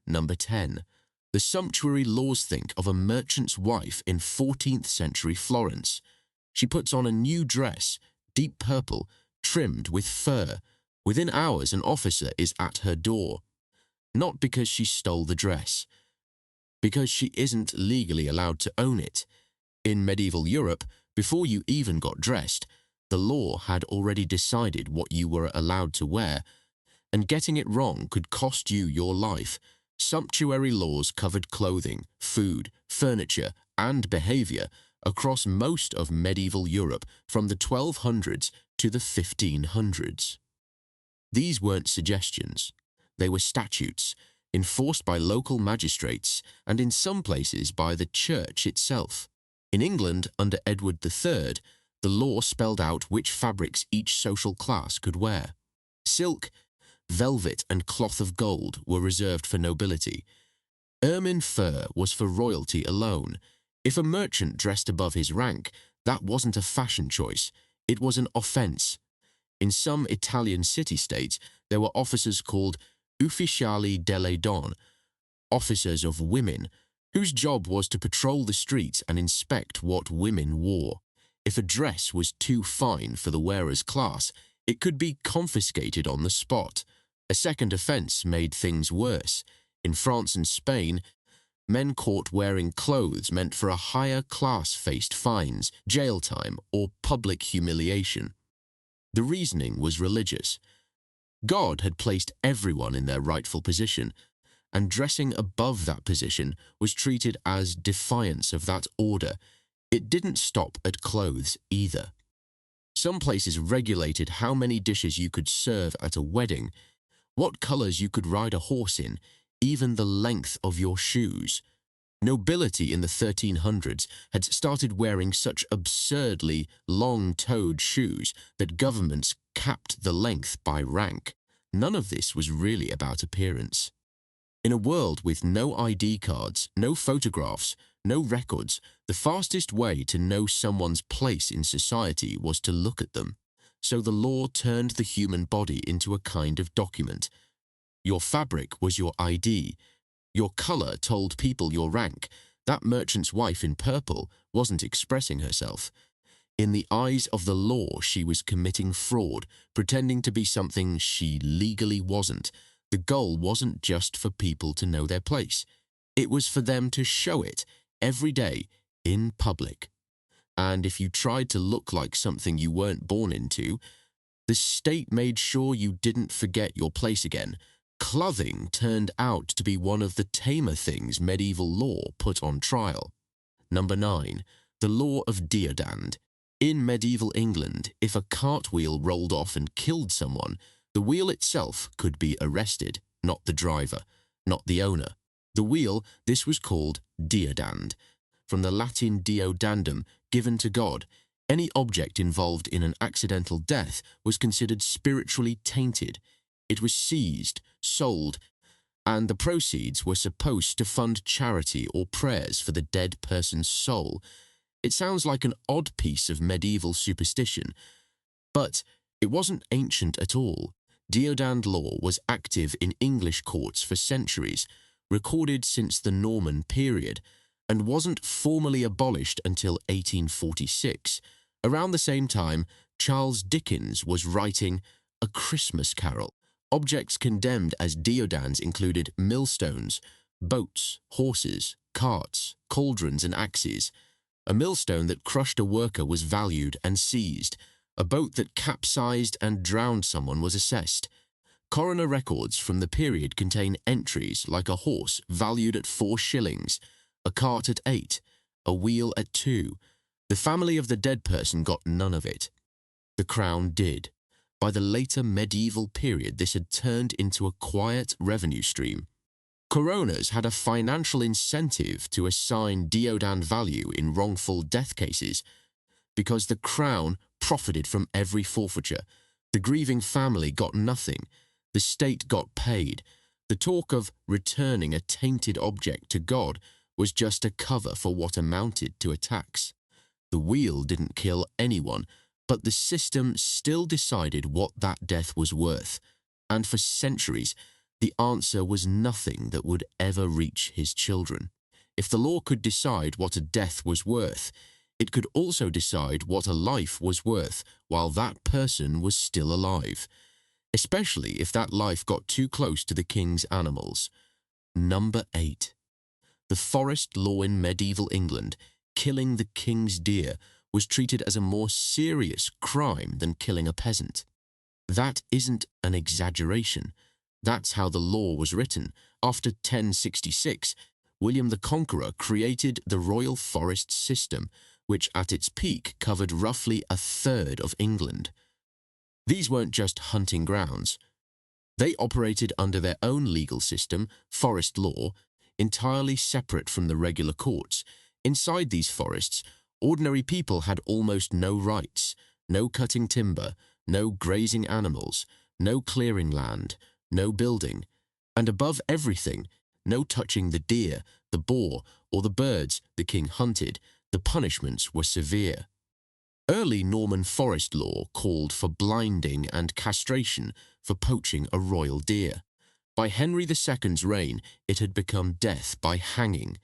Number 10. The sumptuary laws. Think of a merchant's wife in 14th century Florence. She puts on a new dress, deep purple, trimmed with fur. Within hours, an officer is at her door. Not because she stole the dress, because she isn't legally allowed to own it. In medieval Europe, before you even got dressed, the law had already decided what you were allowed to wear, and getting it wrong could cost you your life. Sumptuary laws covered clothing, food, furniture, and behavior across most of medieval Europe from the 1200s to the 1500s. These weren't suggestions. They were statutes, enforced by local magistrates and in some places by the church itself. In England, under Edward III, the law spelled out which fabrics each social class could wear. Silk, velvet, and cloth of gold were reserved for nobility. Ermine fur was for royalty alone. If a merchant dressed above his rank, that wasn't a fashion choice, it was an offense. In some Italian city-states, there were officers called ufficiali delle donne, officers of women, whose job was to patrol the streets and inspect what women wore. If a dress was too fine for the wearer's class, it could be confiscated on the spot. A second offense made things worse. In France and Spain, men caught wearing clothes meant for a higher class faced fines, jail time, or public humiliation. The reasoning was religious. God had placed everyone in their rightful position, and dressing above that position was treated as defiance of that order. It didn't stop at clothes either. Some places regulated how many dishes you could serve at a wedding, what colors you could ride a horse in, even the length of your shoes. Nobility in the 1300s had started wearing such absurdly long-toed shoes that governments capped the length by rank. None of this was really about appearance. In a world with no ID cards, no photographs, no records, the fastest way to know someone's place in society was to look at them. So the law turned the human body into a kind of document. Your fabric was your ID. Your color told people your rank. That merchant's wife in purple wasn't expressing herself. In the eyes of the law, she was committing fraud, pretending to be something she legally wasn't. The goal wasn't just for people to know their place. It was for them to show it every day in public. And if you tried to look like something you weren't born into, the state made sure you didn't forget your place again. Clothing turned out to be one of the tamer things medieval law put on trial. Number 9. The law of Deodand. In medieval England, if a cartwheel rolled off and killed someone, the wheel itself could be arrested, not the driver, not the owner. The wheel, this was called deodand, from the Latin deodandum, given to God. Any object involved in an accidental death was considered spiritually tainted. It was seized, sold, and the proceeds were supposed to fund charity or prayers for the dead person's soul. It sounds like an odd piece of medieval superstition, but it wasn't ancient at all. Deodand law was active in English courts for centuries, recorded since the Norman period, and wasn't formally abolished until 1846. Around the same time, Charles Dickens was writing A Christmas Carol. Objects condemned as deodands included millstones, boats, horses, carts, cauldrons, and axes. A millstone that crushed a worker was valued and seized. A boat that capsized and drowned someone was assessed. Coroner records from the period contain entries like a horse valued at 4 shillings, a cart at 8, a wheel at 2. The family of the dead person got none of it. The Crown did. By the later medieval period, this had turned into a quiet revenue stream. Coroners had a financial incentive to assign deodand value in wrongful death cases because the Crown profited from every forfeiture. The grieving family got nothing. The state got paid. The talk of returning a tainted object to God was just a cover for what amounted to a tax. The wheel didn't kill anyone, but the system still decided what that death was worth. And for centuries, The answer was nothing that would ever reach his children. If the law could decide what a death was worth, it could also decide what a life was worth while that person was still alive, especially if that life got too close to the king's animals. Number 8. The forest law in medieval England, killing the king's deer, was treated as a more serious crime than killing a peasant. That isn't an exaggeration. That's how the law was written. After 1066, William the Conqueror created the Royal Forest System, which at its peak covered roughly a third of England. These weren't just hunting grounds. They operated under their own legal system, forest law, entirely separate from the regular courts. Inside these forests, ordinary people had almost no rights, no cutting timber, no grazing animals, no clearing land, no building, and above everything, no touching the deer, the boar, or the birds the king hunted. The punishments were severe. Early Norman forest law called for blinding and castration for poaching a royal deer. By Henry II's reign, it had become death by hanging.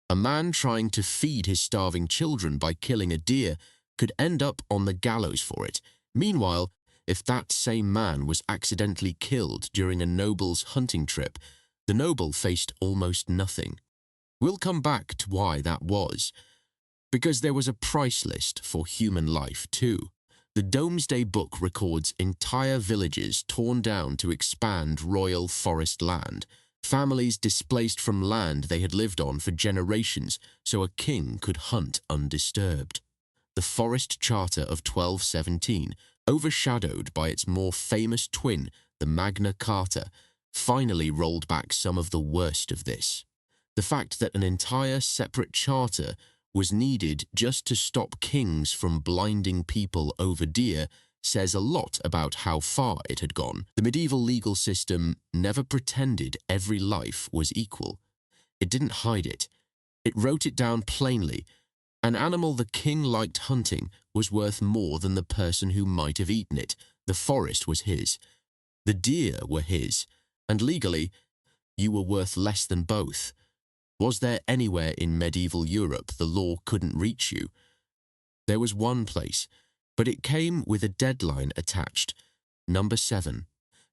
A man trying to feed his starving children by killing a deer could end up on the gallows for it. Meanwhile, if that same man was accidentally killed during a noble's hunting trip, the noble faced almost nothing. We'll come back to why that was. Because there was a price list for human life too. The Domesday Book records entire villages torn down to expand royal forest land, families displaced from land they had lived on for generations so a king could hunt undisturbed. The Forest Charter of 1217, overshadowed by its more famous twin, the Magna Carta, finally rolled back some of the worst of this. The fact that an entire separate charter was needed just to stop kings from blinding people over deer says a lot about how far it had gone. The medieval legal system never pretended every life was equal. It didn't hide it. It wrote it down plainly. An animal the king liked hunting was worth more than the person who might have eaten it. The forest was his. The deer were his. And legally, you were worth less than both. Was there anywhere in medieval Europe the law couldn't reach you? There was one place, but it came with a deadline attached. Number 7.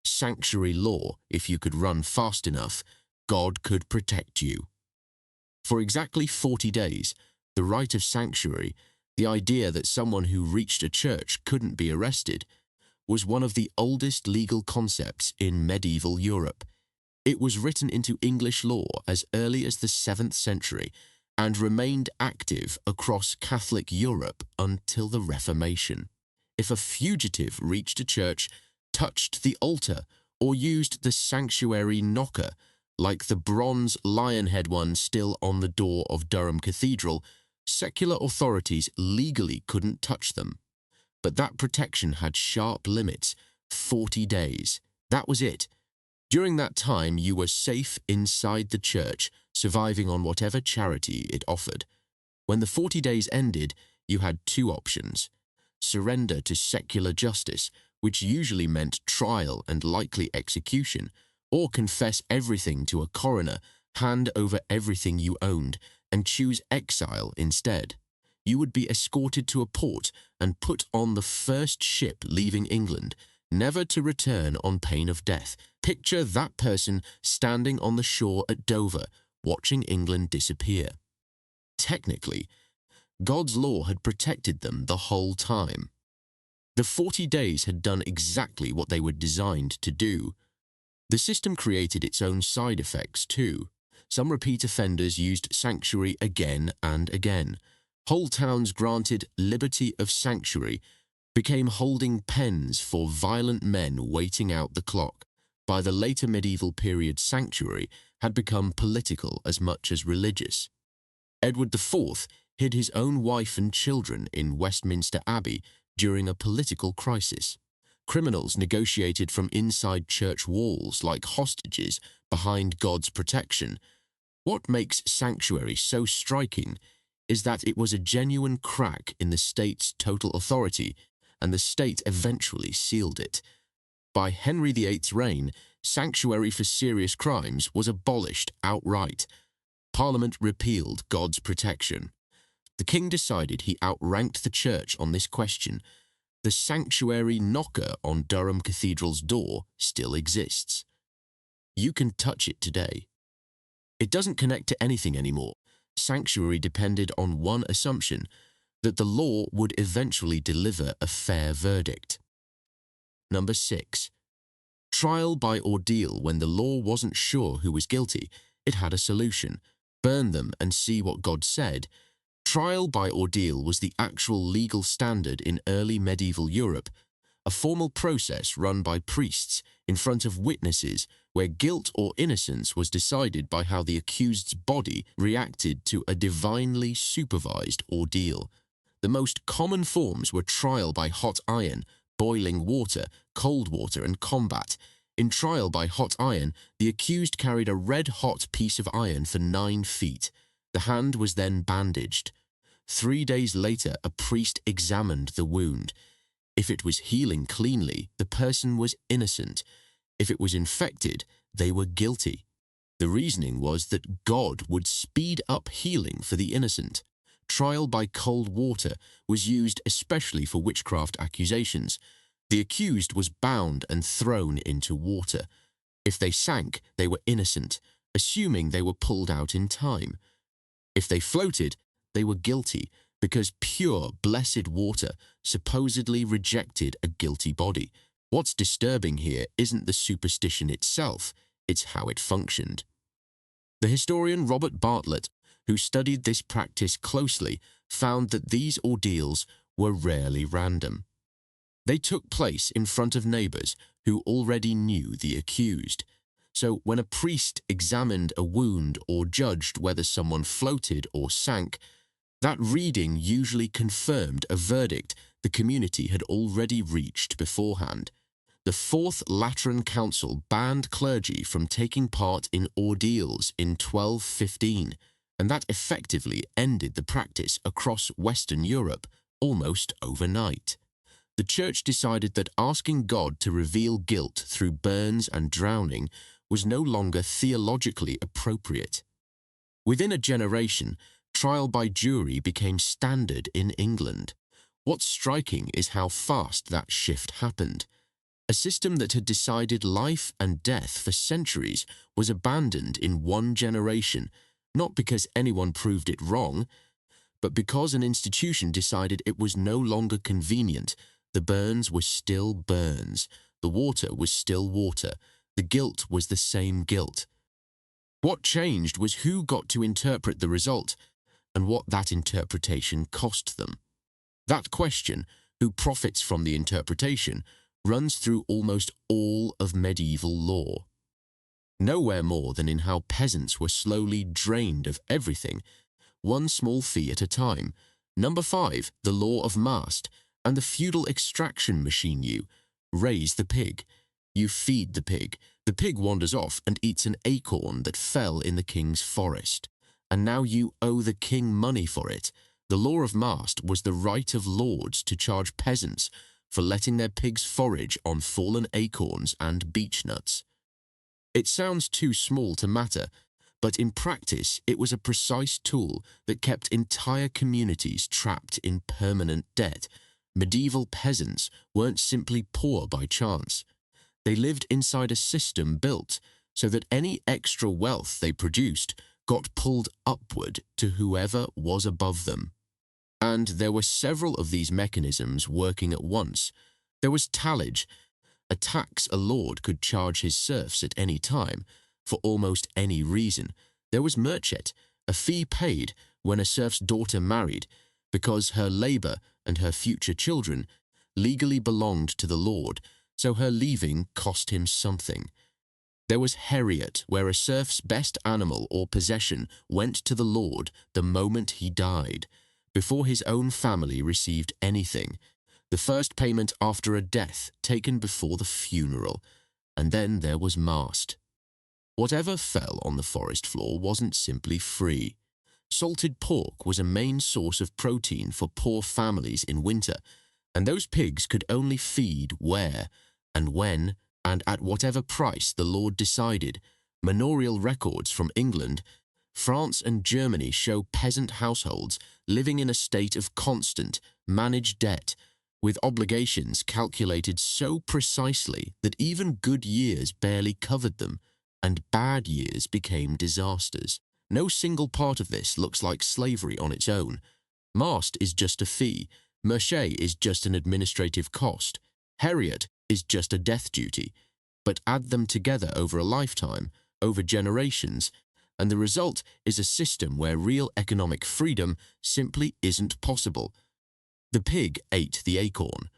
Sanctuary law. If you could run fast enough, God could protect you. For exactly 40 days, the right of sanctuary, the idea that someone who reached a church couldn't be arrested, was one of the oldest legal concepts in medieval Europe. It was written into English law as early as the 7th century and remained active across Catholic Europe until the Reformation. If a fugitive reached a church, touched the altar, or used the sanctuary knocker, like the bronze lion-head one still on the door of Durham Cathedral, secular authorities legally couldn't touch them. But that protection had sharp limits. 40 days. That was it. During that time, you were safe inside the church, surviving on whatever charity it offered. When the 40 days ended, you had two options: surrender to secular justice, which usually meant trial and likely execution, or confess everything to a coroner, hand over everything you owned, and choose exile instead. You would be escorted to a port and put on the first ship leaving England, never to return on pain of death. Picture that person standing on the shore at Dover, watching England disappear. Technically, God's law had protected them the whole time. The 40 days had done exactly what they were designed to do. The system created its own side effects too. Some repeat offenders used sanctuary again and again. Whole towns granted liberty of sanctuary became holding pens for violent men waiting out the clock. By the later medieval period, sanctuary had become political as much as religious. Edward IV hid his own wife and children in Westminster Abbey during a political crisis. Criminals negotiated from inside church walls like hostages behind God's protection. What makes sanctuary so striking is that it was a genuine crack in the state's total authority, and the state eventually sealed it. by Henry VIII's reign, sanctuary for serious crimes was abolished outright. Parliament repealed God's protection. The king decided he outranked the church on this question. The sanctuary knocker on Durham Cathedral's door still exists. You can touch it today. It doesn't connect to anything anymore. Sanctuary depended on one assumption, that the law would eventually deliver a fair verdict. Number 6. Trial by ordeal. When the law wasn't sure who was guilty, it had a solution. Burn them and see what God said. Trial by ordeal was the actual legal standard in early medieval Europe, a formal process run by priests in front of witnesses where guilt or innocence was decided by how the accused's body reacted to a divinely supervised ordeal. The most common forms were trial by hot iron, boiling water, cold water, and combat. In trial by hot iron, the accused carried a red-hot piece of iron for 9 feet. The hand was then bandaged. 3 days later, a priest examined the wound. If it was healing cleanly, the person was innocent. If it was infected, they were guilty. The reasoning was that God would speed up healing for the innocent. Trial by cold water was used especially for witchcraft accusations. The accused was bound and thrown into water. If they sank, they were innocent, assuming they were pulled out in time. If they floated, they were guilty, because pure, blessed water supposedly rejected a guilty body. What's disturbing here isn't the superstition itself, it's how it functioned. The historian Robert Bartlett, who studied this practice closely, found that these ordeals were rarely random. They took place in front of neighbors who already knew the accused. So when a priest examined a wound or judged whether someone floated or sank, that reading usually confirmed a verdict the community had already reached beforehand. The Fourth Lateran Council banned clergy from taking part in ordeals in 1215, and that effectively ended the practice across Western Europe almost overnight. The church decided that asking God to reveal guilt through burns and drowning was no longer theologically appropriate. Within a generation, trial by jury became standard in England. What's striking is how fast that shift happened. A system that had decided life and death for centuries was abandoned in one generation, not because anyone proved it wrong, but because an institution decided it was no longer convenient. The burns were still burns, the water was still water, the guilt was the same guilt. What changed was who got to interpret the result, and what that interpretation cost them. That question, who profits from the interpretation, runs through almost all of medieval law. Nowhere more than in how peasants were slowly drained of everything, one small fee at a time. Number 5, the law of mast, and the feudal extraction machine. You raise the pig. You feed the pig wanders off and eats an acorn that fell in the king's forest. And now you owe the king money for it. The law of mast was the right of lords to charge peasants for letting their pigs forage on fallen acorns and beech nuts. It sounds too small to matter, but in practice it was a precise tool that kept entire communities trapped in permanent debt. Medieval peasants weren't simply poor by chance. They lived inside a system built so that any extra wealth they produced got pulled upward to whoever was above them. And there were several of these mechanisms working at once. There was tallage, a tax a lord could charge his serfs at any time, for almost any reason. There was merchet, a fee paid when a serf's daughter married, because her labour and her future children legally belonged to the lord, so her leaving cost him something. There was heriot, where a serf's best animal or possession went to the lord the moment he died, before his own family received anything. The first payment after a death taken before the funeral. And then there was mast. Whatever fell on the forest floor wasn't simply free. Salted pork was a main source of protein for poor families in winter, and those pigs could only feed where and when and at whatever price the Lord decided. Manorial records from England, France and Germany show peasant households living in a state of constant, managed debt, with obligations calculated so precisely that even good years barely covered them, and bad years became disasters. No single part of this looks like slavery on its own. Mast is just a fee, merché is just an administrative cost, heriot is just a death duty, but add them together over a lifetime, over generations, and the result is a system where real economic freedom simply isn't possible. The pig ate the acorn.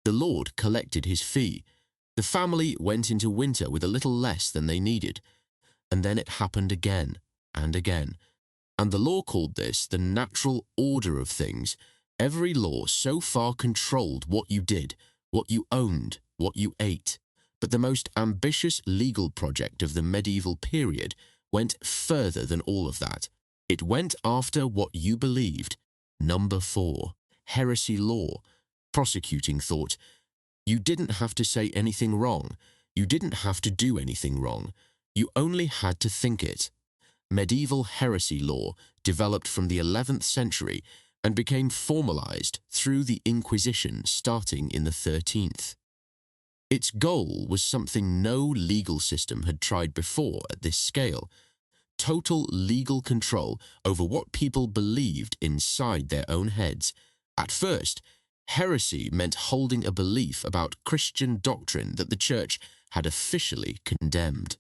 The Lord collected his fee. The family went into winter with a little less than they needed, and then it happened again and again. And the law called this the natural order of things. Every law so far controlled what you did, what you owned, what you ate. But the most ambitious legal project of the medieval period went further than all of that. It went after what you believed. Number 4, heresy law. Prosecuting thought, you didn't have to say anything wrong. You didn't have to do anything wrong. You only had to think it. Medieval heresy law developed from the 11th century and became formalized through the Inquisition starting in the 13th. Its goal was something no legal system had tried before at this scale: total legal control over what people believed inside their own heads. At first, heresy meant holding a belief about Christian doctrine that the Church had officially condemned.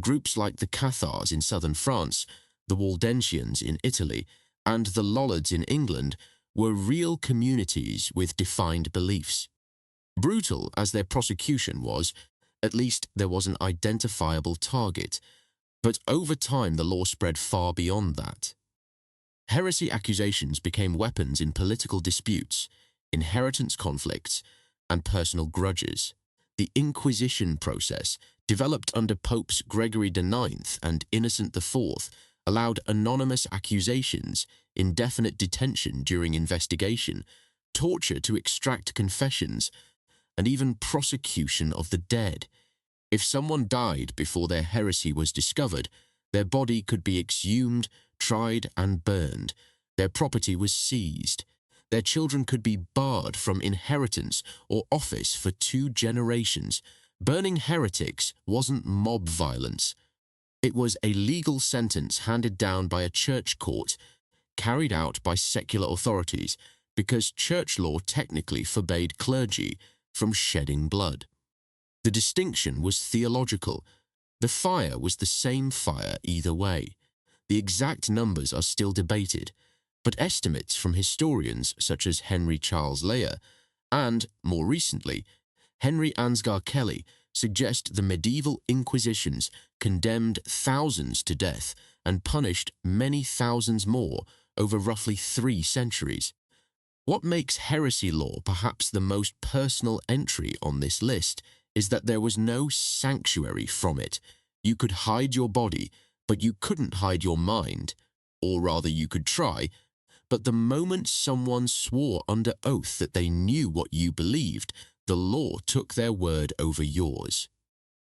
Groups like the Cathars in southern France, the Waldensians in Italy, and the Lollards in England were real communities with defined beliefs. Brutal as their prosecution was, at least there was an identifiable target, but over time the law spread far beyond that. Heresy accusations became weapons in political disputes, inheritance conflicts, and personal grudges. The Inquisition process, developed under Popes Gregory IX and Innocent IV, allowed anonymous accusations, indefinite detention during investigation, torture to extract confessions, and even prosecution of the dead. If someone died before their heresy was discovered, their body could be exhumed, tried, and burned. Their property was seized. Their children could be barred from inheritance or office for 2 generations. Burning heretics wasn't mob violence. It was a legal sentence handed down by a church court, carried out by secular authorities, because church law technically forbade clergy from shedding blood. The distinction was theological. The fire was the same fire either way. The exact numbers are still debated, but estimates from historians such as Henry Charles Leyer and, more recently, Henry Ansgar Kelly suggest the medieval Inquisitions condemned thousands to death and punished many thousands more over roughly 3 centuries. What makes heresy law perhaps the most personal entry on this list is that there was no sanctuary from it. You could hide your body, but you couldn't hide your mind. Or rather, you could try, but the moment someone swore under oath that they knew what you believed, the law took their word over yours.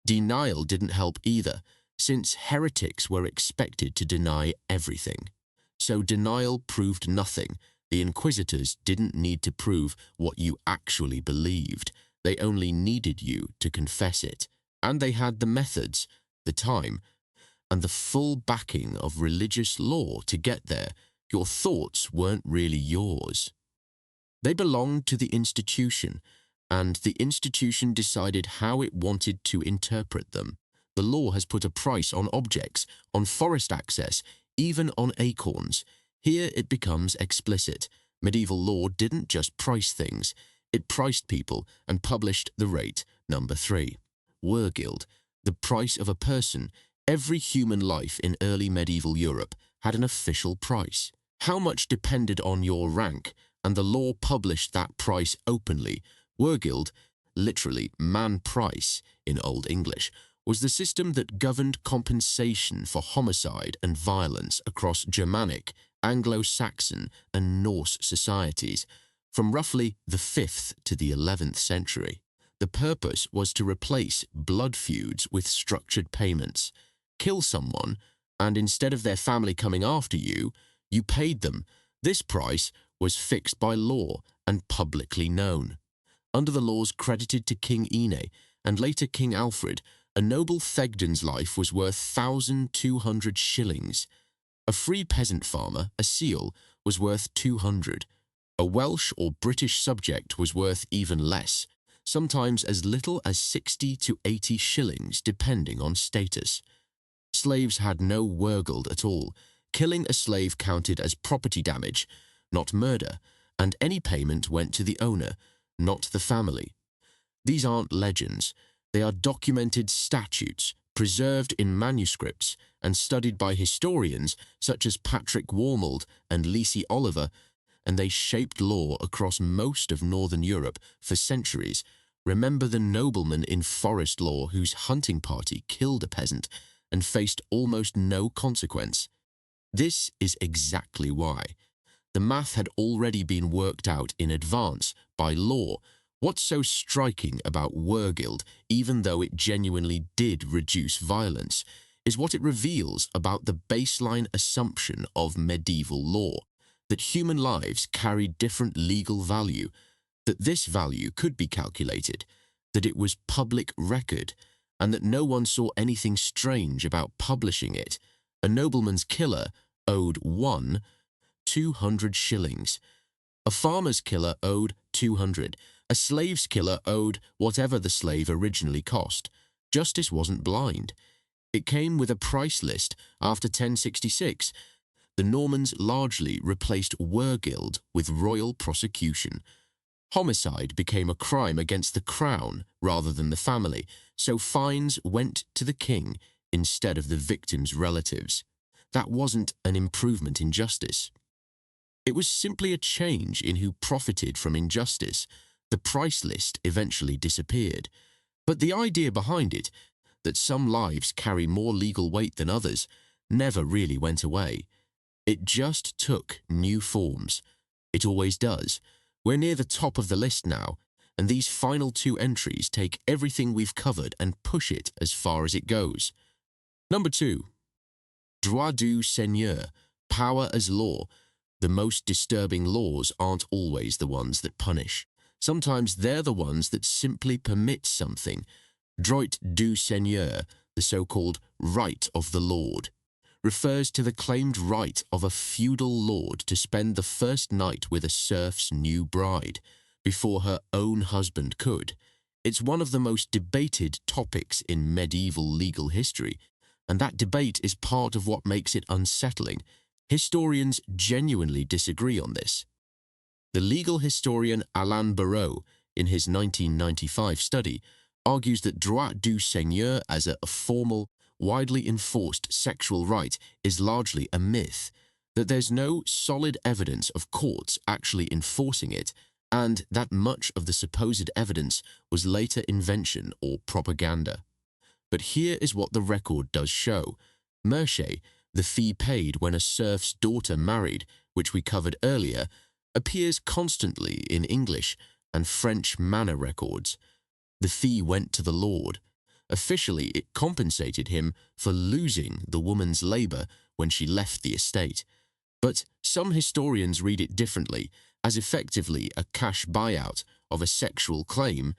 Denial didn't help either, since heretics were expected to deny everything. So denial proved nothing. The inquisitors didn't need to prove what you actually believed. They only needed you to confess it. And they had the methods, the time, and the full backing of religious law to get there. Your thoughts weren't really yours. They belonged to the institution, and the institution decided how it wanted to interpret them. The law has put a price on objects, on forest access, even on acorns. Here it becomes explicit. Medieval law didn't just price things. It priced people and published the rate. Number 3. Wergild, the price of a person. Every human life in early medieval Europe had an official price. How much depended on your rank, and the law published that price openly. Wergild, literally man price in Old English, was the system that governed compensation for homicide and violence across Germanic, Anglo-Saxon, and Norse societies, from roughly the 5th to the 11th century. The The purpose was to replace blood feuds with structured payments. Kill someone, and instead of their family coming after you, you paid them. This price was fixed by law and publicly known. Under the laws credited to King Ine and later King Alfred, a noble thegdon's life was worth 1,200 shillings. A free peasant farmer, a seal, was worth 200. A Welsh or British subject was worth even less, sometimes as little as 60 to 80 shillings, depending on status. Slaves had no wergild at all. Killing a slave counted as property damage, not murder, and any payment went to the owner, not the family. These aren't legends. They are documented statutes, preserved in manuscripts and studied by historians such as Patrick Warmold and Lisi Oliver, and they shaped law across most of Northern Europe for centuries. Remember the nobleman in forest law whose hunting party killed a peasant and faced almost no consequence. This is exactly why. The math had already been worked out in advance by law. What's so striking about wergild, even though it genuinely did reduce violence, is what it reveals about the baseline assumption of medieval law, that human lives carried different legal value, that this value could be calculated, that it was public record, and that no one saw anything strange about publishing it. A nobleman's killer owed 200 shillings. A farmer's killer owed 200. A slave's killer owed whatever the slave originally cost. Justice wasn't blind. It came with a price list after 1066. The Normans largely replaced wergild with royal prosecution. Homicide became a crime against the crown rather than the family, so fines went to the king instead of the victim's relatives. That wasn't an improvement in justice. It was simply a change in who profited from injustice. The price list eventually disappeared. But the idea behind it, that some lives carry more legal weight than others, never really went away. It just took new forms. It always does. We're near the top of the list now, and these final two entries take everything we've covered and push it as far as it goes. Number 2. Droit du Seigneur, power as law. The most disturbing laws aren't always the ones that punish. Sometimes they're the ones that simply permit something. Droit du Seigneur, the so-called right of the lord, refers to the claimed right of a feudal lord to spend the first night with a serf's new bride, before her own husband could. It's one of the most debated topics in medieval legal history, and that debate is part of what makes it unsettling. Historians genuinely disagree on this. The legal historian Alain Barreau, in his 1995 study, argues that droit du seigneur as a formal, widely enforced sexual right is largely a myth, that there's no solid evidence of courts actually enforcing it, and that much of the supposed evidence was later invention or propaganda. But here is what the record does show. Merche, the fee paid when a serf's daughter married, which we covered earlier, appears constantly in English and French manor records. The fee went to the lord. Officially, it compensated him for losing the woman's labour when she left the estate. But some historians read it differently, as effectively a cash buyout of a sexual claim,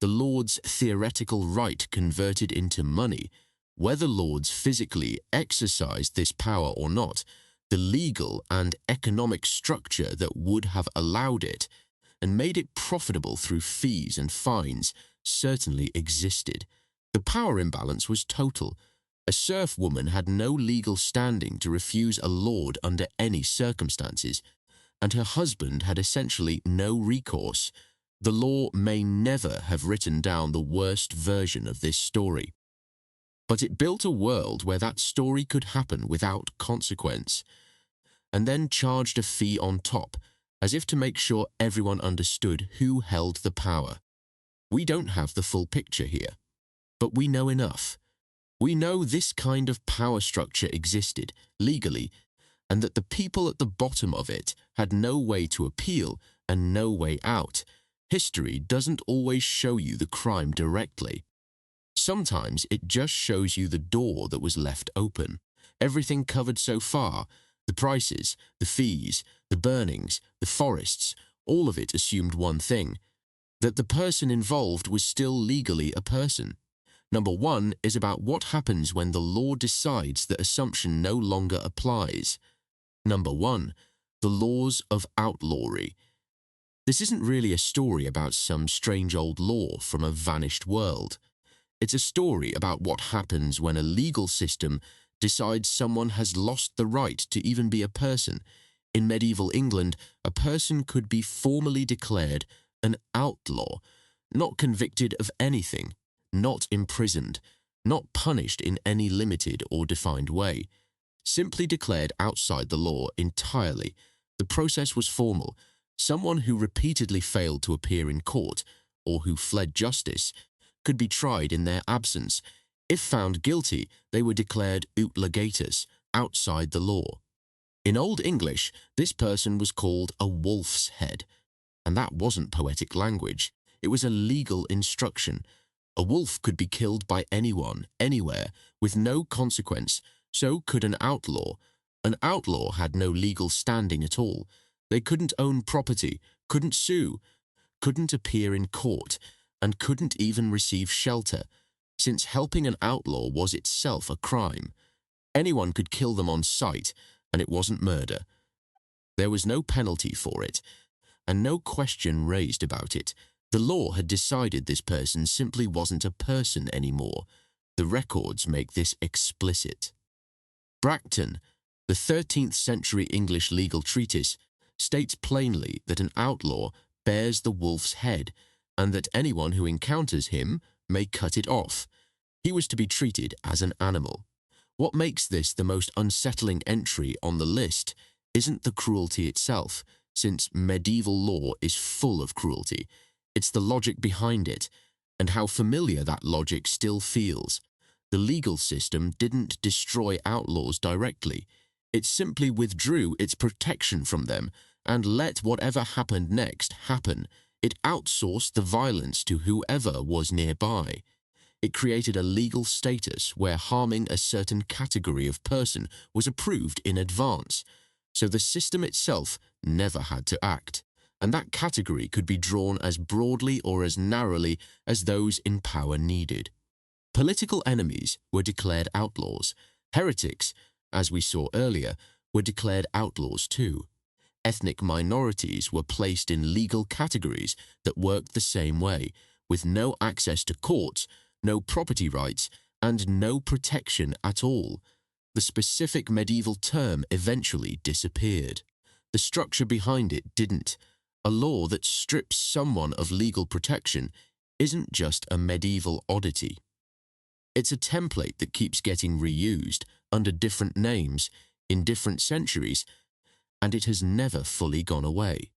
the lord's theoretical right converted into money. Whether lords physically exercised this power or not, the legal and economic structure that would have allowed it and made it profitable through fees and fines certainly existed. The power imbalance was total. A serf woman had no legal standing to refuse a lord under any circumstances, and her husband had essentially no recourse. The law may never have written down the worst version of this story, but it built a world where that story could happen without consequence, and then charged a fee on top, as if to make sure everyone understood who held the power. We don't have the full picture here, but we know enough. We know this kind of power structure existed, legally, and that the people at the bottom of it had no way to appeal and no way out. History doesn't always show you the crime directly. Sometimes it just shows you the door that was left open. Everything covered so far, the prices, the fees, the burnings, the forests, all of it assumed one thing, that the person involved was still legally a person. Number 1 is about what happens when the law decides that assumption no longer applies. Number 1, the laws of outlawry. This isn't really a story about some strange old law from a vanished world. It's a story about what happens when a legal system decides someone has lost the right to even be a person. In medieval England, a person could be formally declared an outlaw, not convicted of anything, not imprisoned, not punished in any limited or defined way, simply declared outside the law entirely. The process was formal. Someone who repeatedly failed to appear in court or who fled justice could be tried in their absence. If found guilty, they were declared outlaws, outside the law. In Old English, this person was called a wolf's head, and that wasn't poetic language. It was a legal instruction. A wolf could be killed by anyone, anywhere, with no consequence. So could an outlaw. An outlaw had no legal standing at all. They couldn't own property, couldn't sue, couldn't appear in court, and couldn't even receive shelter, since helping an outlaw was itself a crime. Anyone could kill them on sight, and it wasn't murder. There was no penalty for it, and no question raised about it. The law had decided this person simply wasn't a person anymore. The records make this explicit. Bracton, the 13th century English legal treatise, states plainly that an outlaw bears the wolf's head, and that anyone who encounters him may cut it off. He was to be treated as an animal. What makes this the most unsettling entry on the list isn't the cruelty itself, since medieval law is full of cruelty. It's the logic behind it, and how familiar that logic still feels. The legal system didn't destroy outlaws directly. It simply withdrew its protection from them and let whatever happened next happen. It outsourced the violence to whoever was nearby. It created a legal status where harming a certain category of person was approved in advance, so the system itself never had to act, and that category could be drawn as broadly or as narrowly as those in power needed. Political enemies were declared outlaws. Heretics, as we saw earlier, were declared outlaws too. Ethnic minorities were placed in legal categories that worked the same way, with no access to courts, no property rights, and no protection at all. The specific medieval term eventually disappeared. The structure behind it didn't. A law that strips someone of legal protection isn't just a medieval oddity. It's a template that keeps getting reused under different names in different centuries, and it has never fully gone away.